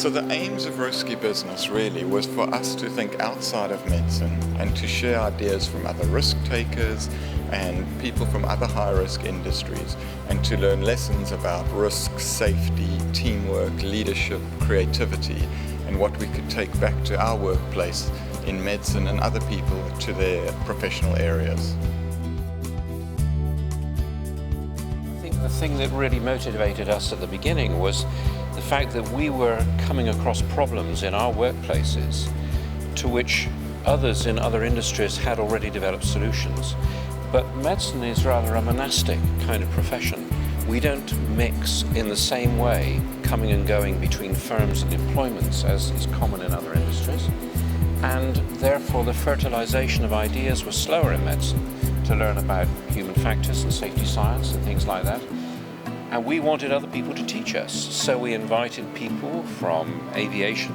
So the aims of Risky Business really was for us to think outside of medicine and to share ideas from other risk takers and people from other high-risk industries, and to learn lessons about risk, safety, teamwork, leadership, creativity, and what we could take back to our workplace in medicine and other people to their professional areas. I think the thing that really motivated us at the beginning was the fact that we were coming across problems in our workplaces to which others in other industries had already developed solutions. But medicine is rather a monastic kind of profession. We don't mix in the same way coming and going between firms and employments as is common in other industries. And therefore the fertilization of ideas was slower in medicine to learn about human factors and safety science and things like that. And we wanted other people to teach us, so we invited people from aviation,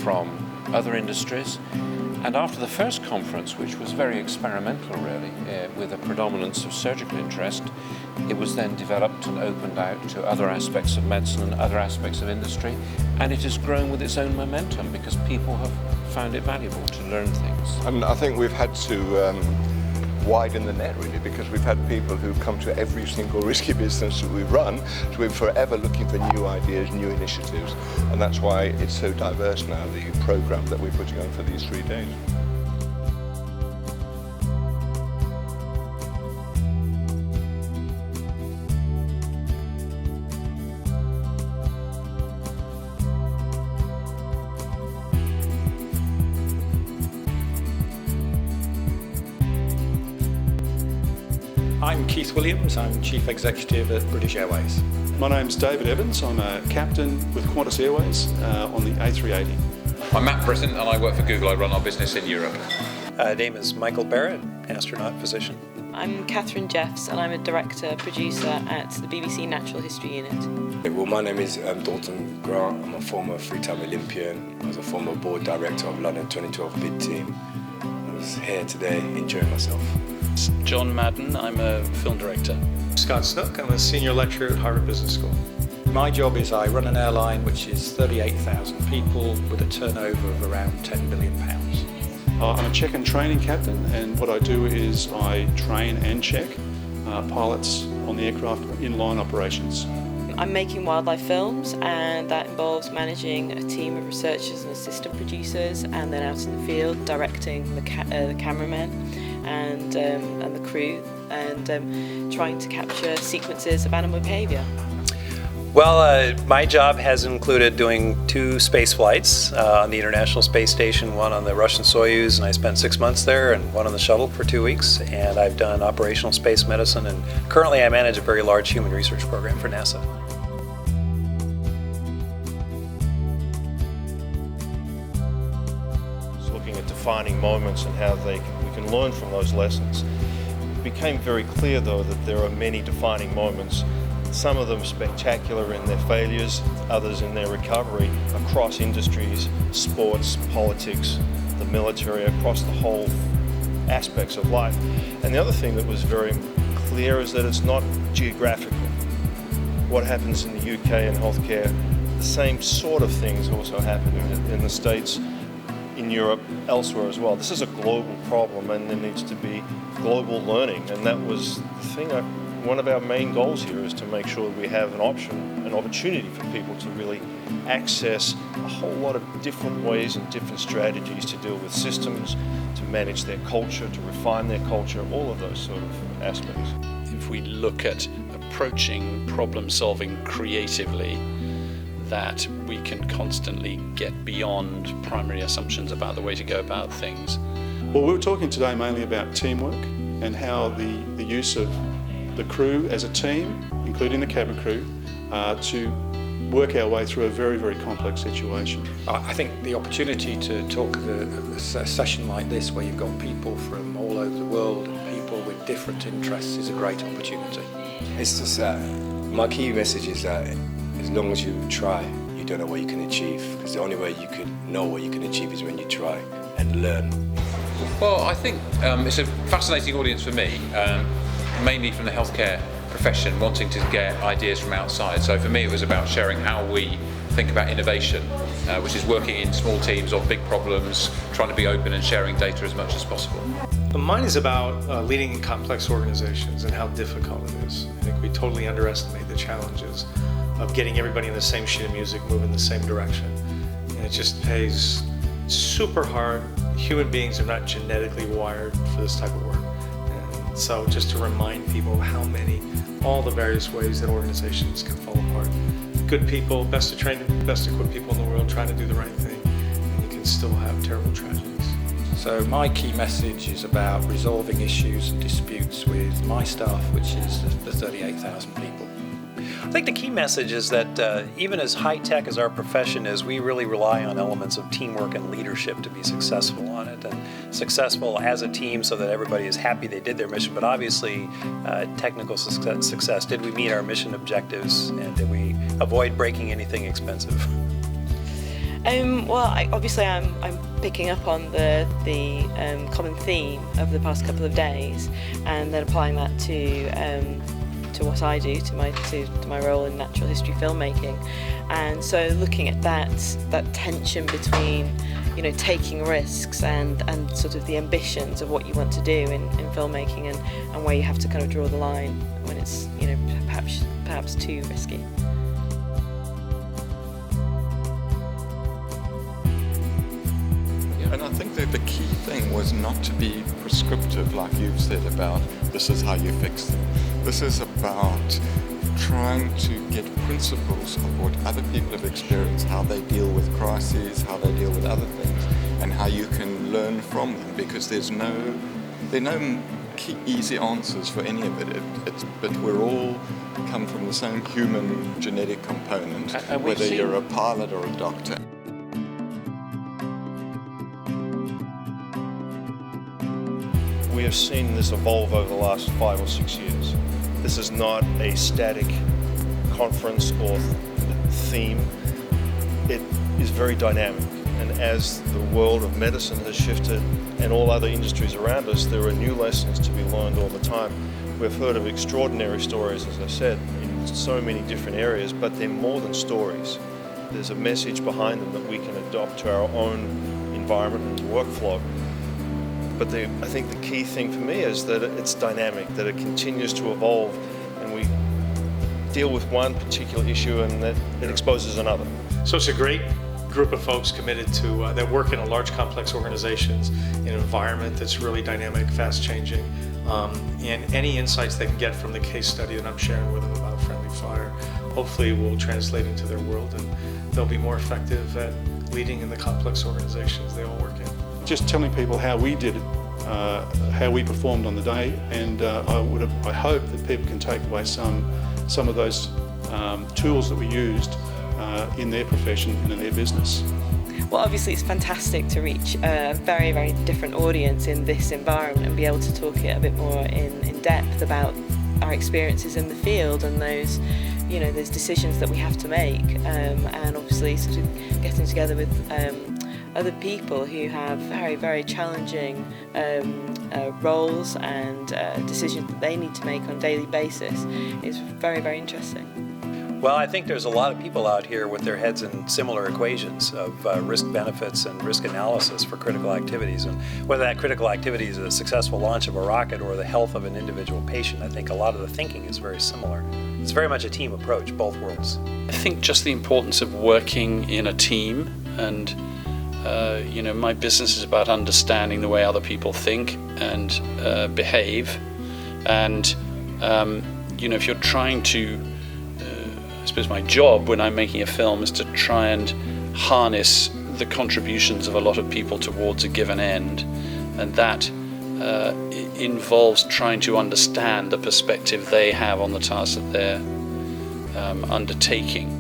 from other industries, and after the first conference, which was very experimental really, with a predominance of surgical interest, it was then developed and opened out to other aspects of medicine and other aspects of industry, and it has grown with its own momentum because people have found it valuable to learn things. And I think we've had to widen the net really, because we've had people who come to every single Risky Business that we run, so we're forever looking for new ideas, new initiatives, and that's why it's so diverse now, the programme that we're putting on for these 3 days. I'm Keith Williams, I'm Chief Executive at British Airways. My name's David Evans, I'm a captain with Qantas Airways on the A380. I'm Matt Britton and I work for Google. I run our business in Europe. Name is Michael Barrett, astronaut physician. I'm Catherine Jeffs and I'm a director, producer at the BBC Natural History Unit. Well, my name is Dalton Grant. I'm a former three-time Olympian. I was a former board director of London 2012 bid team. I was here today enjoying myself. John Madden, I'm a film director. Scott Snook, I'm a senior lecturer at Harvard Business School. My job is I run an airline which is 38,000 people with a turnover of around £10 billion. I'm a check and training captain, and what I do is I train and check pilots on the aircraft in-line operations. I'm making wildlife films, and that involves managing a team of researchers and assistant producers, and then out in the field directing the cameramen and the crew, and trying to capture sequences of animal behaviour. Well, my job has included doing 2 space flights on the International Space Station, one on the Russian Soyuz, and I spent 6 months there, and one on the shuttle for 2 weeks, and I've done operational space medicine, and currently I manage a very large human research program for NASA. Looking at defining moments and how we can learn from those lessons. It became very clear though that there are many defining moments, some of them spectacular in their failures, others in their recovery across industries, sports, politics, the military, across the whole aspects of life. And the other thing that was very clear is that it's not geographical. What happens in the UK in healthcare, the same sort of things also happen in the States, in Europe, elsewhere as well. This is a global problem and there needs to be global learning, and that was the thing. One of our main goals here is to make sure we have an opportunity for people to really access a whole lot of different ways and different strategies to deal with systems, to manage their culture, to refine their culture, all of those sort of aspects. If we look at approaching problem solving creatively, that we can constantly get beyond primary assumptions about the way to go about things. Well, we were talking today mainly about teamwork and how the use of the crew as a team, including the cabin crew, to work our way through a very, very complex situation. I think the opportunity to talk at a session like this, where you've got people from all over the world and people with different interests, is a great opportunity. It's just my key message is that as long as you try, you don't know what you can achieve, because the only way you can know what you can achieve is when you try and learn. Well, I think it's a fascinating audience for me, mainly from the healthcare profession, wanting to get ideas from outside. So for me it was about sharing how we think about innovation, which is working in small teams on big problems, trying to be open and sharing data as much as possible. Mine is about leading in complex organizations and how difficult it is. I think we totally underestimate the challenges of getting everybody in the same sheet of music, moving in the same direction. And it just pays super hard. Human beings are not genetically wired for this type of work. And so just to remind people all the various ways that organizations can fall apart. Good people, best trained, best equipped people in the world trying to do the right thing, and you can still have terrible tragedies. So my key message is about resolving issues and disputes with my staff, which is the 38,000 people. I think the key message is that even as high-tech as our profession is, we really rely on elements of teamwork and leadership to be successful on it, and successful as a team so that everybody is happy they did their mission, but obviously technical success. Did we meet our mission objectives, and did we avoid breaking anything expensive? Well, obviously I'm picking up on the common theme of the past couple of days, and then applying that to what I do, to my role in natural history filmmaking. And so looking at that tension between, taking risks and sort of the ambitions of what you want to do in filmmaking, and where you have to kind of draw the line when it's perhaps too risky. And I think that the key thing was not to be prescriptive, like you've said, about this is how you fix them. This is about trying to get principles of what other people have experienced, how they deal with crises, how they deal with other things, and how you can learn from them, because there are no easy answers for any of it. But we're all come from the same human genetic component, whether you're a pilot or a doctor. We have seen this evolve over the last 5 or 6 years. This is not a static conference or theme. It is very dynamic. And as the world of medicine has shifted and all other industries around us, there are new lessons to be learned all the time. We've heard of extraordinary stories, as I said, in so many different areas, but they're more than stories. There's a message behind them that we can adopt to our own environment and workflow. But I think the key thing for me is that it's dynamic, that it continues to evolve, and we deal with one particular issue and that it exposes another. So it's a great group of folks committed to that work in a large complex organizations in an environment that's really dynamic, fast changing, and any insights they can get from the case study that I'm sharing with them about Friendly Fire hopefully will translate into their world, and they'll be more effective at leading in the complex organizations they all work in. Just telling people how we did it, how we performed on the day, and I hope that people can take away some of those tools that we used in their profession and in their business. Well, obviously it's fantastic to reach a very, very different audience in this environment and be able to talk it a bit more in depth about our experiences in the field and those decisions that we have to make, and obviously sort of getting together with other people who have very, very challenging roles and decisions that they need to make on a daily basis is very, very interesting. Well, I think there's a lot of people out here with their heads in similar equations of risk benefits and risk analysis for critical activities. And whether that critical activity is a successful launch of a rocket or the health of an individual patient, I think a lot of the thinking is very similar. It's very much a team approach, both worlds. I think just the importance of working in a team, and my business is about understanding the way other people think and behave. And if you're trying to I suppose my job when I'm making a film is to try and harness the contributions of a lot of people towards a given end, and that involves trying to understand the perspective they have on the task that they're undertaking.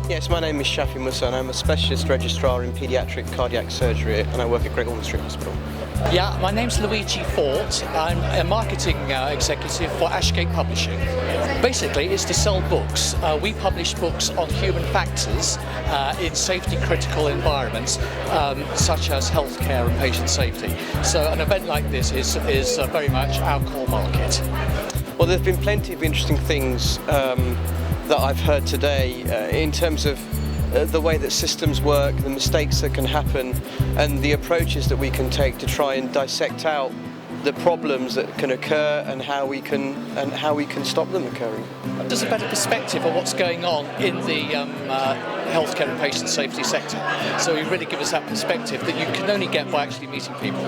Yes, my name is Shafi Musa and I'm a specialist registrar in paediatric cardiac surgery and I work at Great Ormond Street Hospital. Yeah, my name's Luigi Fort. I'm a marketing executive for Ashgate Publishing. Basically, it's to sell books. We publish books on human factors in safety-critical environments, such as healthcare and patient safety. So an event like this is very much our core market. Well, there have been plenty of interesting things that I've heard today in terms of the way that systems work, the mistakes that can happen, and the approaches that we can take to try and dissect out the problems that can occur and how we can stop them occurring. There's a better perspective of what's going on in the healthcare and patient safety sector. So you really give us that perspective that you can only get by actually meeting people.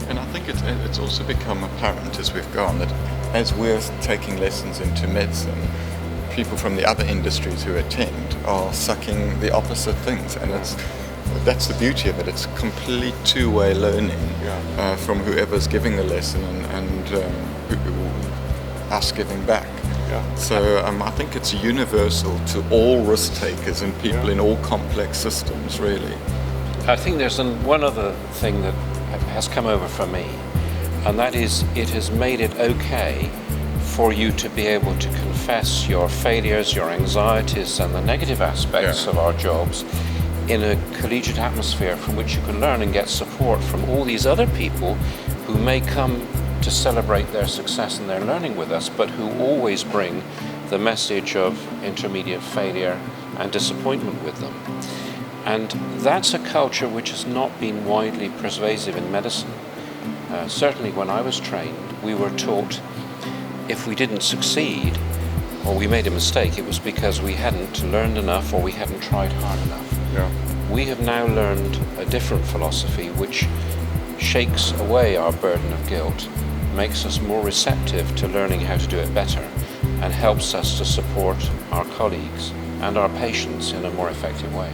And I think it's also become apparent as we've gone that as we're taking lessons into medicine, people from the other industries who attend are sucking the opposite things, and that's the beauty of it. It's complete two-way learning from whoever's giving the lesson and us giving back. Yeah. So I think it's universal to all risk takers and people in all complex systems, really. I think there's one other thing that has come over for me, and that is it has made it okay for you to be able to confess your failures, your anxieties and the negative aspects of our jobs in a collegiate atmosphere from which you can learn and get support from all these other people who may come to celebrate their success and their learning with us, but who always bring the message of intermediate failure and disappointment with them. And that's a culture which has not been widely pervasive in medicine. Certainly when I was trained, we were taught if we didn't succeed or we made a mistake, it was because we hadn't learned enough or we hadn't tried hard enough. Yeah. We have now learned a different philosophy which shakes away our burden of guilt, makes us more receptive to learning how to do it better, and helps us to support our colleagues and our patients in a more effective way.